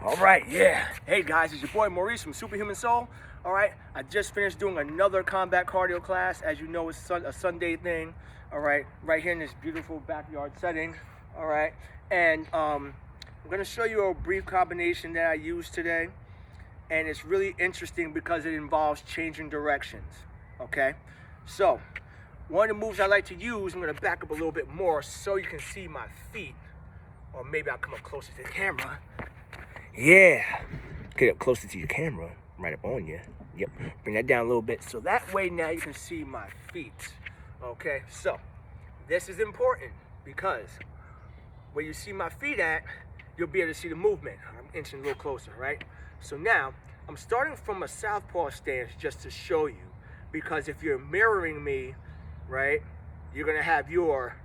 All right, yeah. Hey guys, it's your boy Maurice from Superhuman Soul. All right, I just finished doing another combat cardio class. As you know, it's a Sunday thing. All right, right here in this beautiful backyard setting. All right, and I'm gonna show you a brief combination that I used today, and it's really interesting because it involves changing directions. Okay, so one of the moves I like to use, I'm gonna back up a little bit more so you can see my feet, or maybe I'll come up closer to the camera. Yeah, get up closer to your camera, right up on you. Yep, bring that down a little bit so that way now you can see my feet. Okay, so this is important because where you see my feet at, you'll be able to see the movement. I'm inching a little closer, right? So now I'm starting from a southpaw stance just to show you, because if you're mirroring me, right, you're gonna have your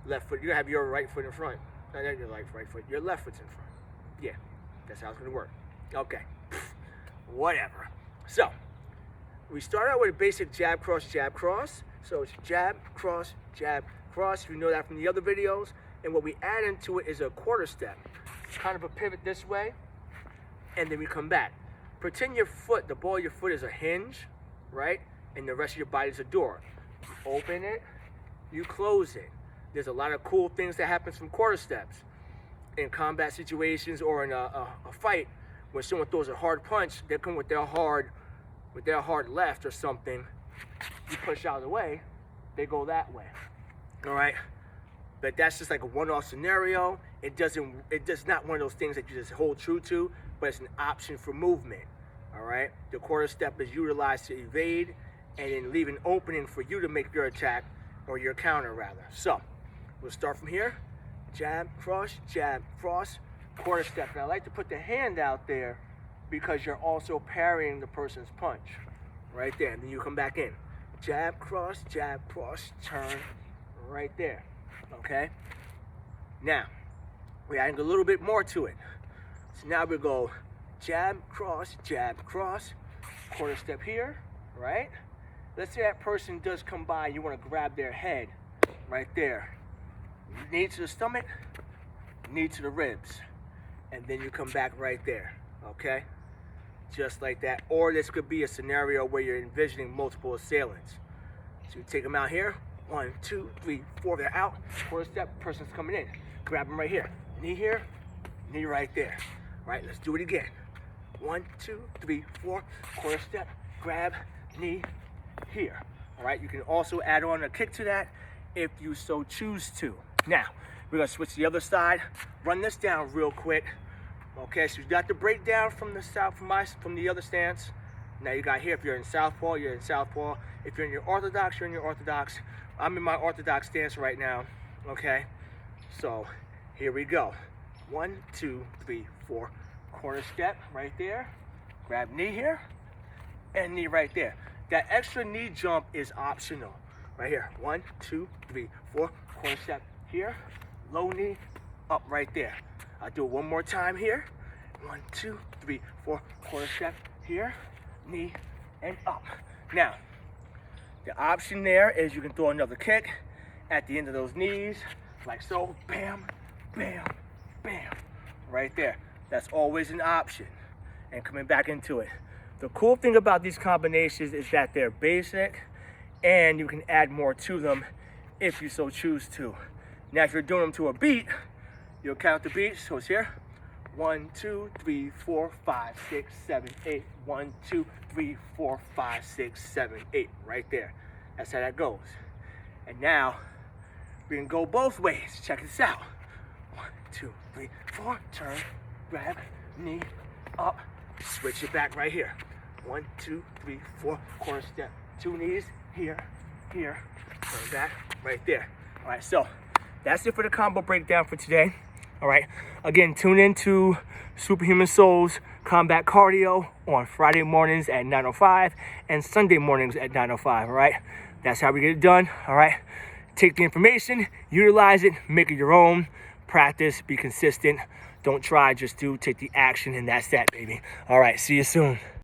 left foot, you're gonna have your right foot in front. Not your right foot, your left foot's in front. Yeah. That's how it's gonna work. Okay, whatever. So, we start out with a basic jab, cross. So it's jab, cross. If you know that from the other videos. And what we add into it is a quarter step. It's kind of a pivot this way, and then we come back. Pretend your foot, the ball of your foot is a hinge, right? And the rest of your body is a door. You open it, you close it. There's a lot of cool things that happens from quarter steps. In combat situations or in a fight, when someone throws a hard punch, they come with their hard left or something. You push out of the way, they go that way. All right, but that's just like a one-off scenario. It's not one of those things that you just hold true to, but it's an option for movement. All right, the quarter step is utilized to evade and then leave an opening for you to make your attack or your counter rather. So we'll start from here. Jab, cross, quarter step. And I like to put the hand out there because you're also parrying the person's punch. Right there, and then you come back in. Jab, cross, turn, right there, okay? Now, we're adding a little bit more to it. So now we go jab, cross, quarter step here, right? Let's say that person does come by, you wanna grab their head, right there. Knee to the stomach, knee to the ribs, and then you come back right there, okay? Just like that. Or this could be a scenario where you're envisioning multiple assailants. So you take them out here, 1, 2, 3, 4, they're out. Quarter step, person's coming in. Grab them right here. Knee here, knee right there. All right, let's do it again. 1, 2, 3, 4, quarter step, grab, knee here. All right, you can also add on a kick to that if you so choose to. Now, we're gonna switch to the other side, run this down real quick. Okay, so you got the breakdown from the other stance. Now you got here, if you're in southpaw, you're in southpaw. If you're in your orthodox, you're in your orthodox. I'm in my orthodox stance right now, okay? So, here we go. 1, 2, 3, 4, quarter step right there. Grab knee here, and knee right there. That extra knee jump is optional. Right here, 1, 2, 3, 4, quarter step here, low knee, up right there. I'll do it one more time here. 1, 2, 3, 4, quarter step here, knee, and up. Now, the option there is you can throw another kick at the end of those knees, like so, bam, bam, bam, right there. That's always an option. And coming back into it. The cool thing about these combinations is that they're basic, and you can add more to them if you so choose to. Now, if you're doing them to a beat, you'll count the beats. So it's here. 1, 2, 3, 4, 5, 6, 7, 8. 1, 2, 3, 4, 5, 6, 7, 8. Right there. That's how that goes. And now, we can go both ways. Check this out. 1, 2, 3, 4. Turn, grab, knee, up. Switch it back right here. 1, 2, 3, 4. Quarter step. 2 knees. Here, turn back, right there. All right, so that's it for the combo breakdown for today. All right, again, tune in to Superhuman Soul's Combat Cardio on Friday mornings at 9:05 and Sunday mornings at 9:05. All right, that's how we get it done. All right, take the information, utilize it, make it your own, practice, be consistent. Don't try, just do, take the action, and that's that, baby. All right, see you soon.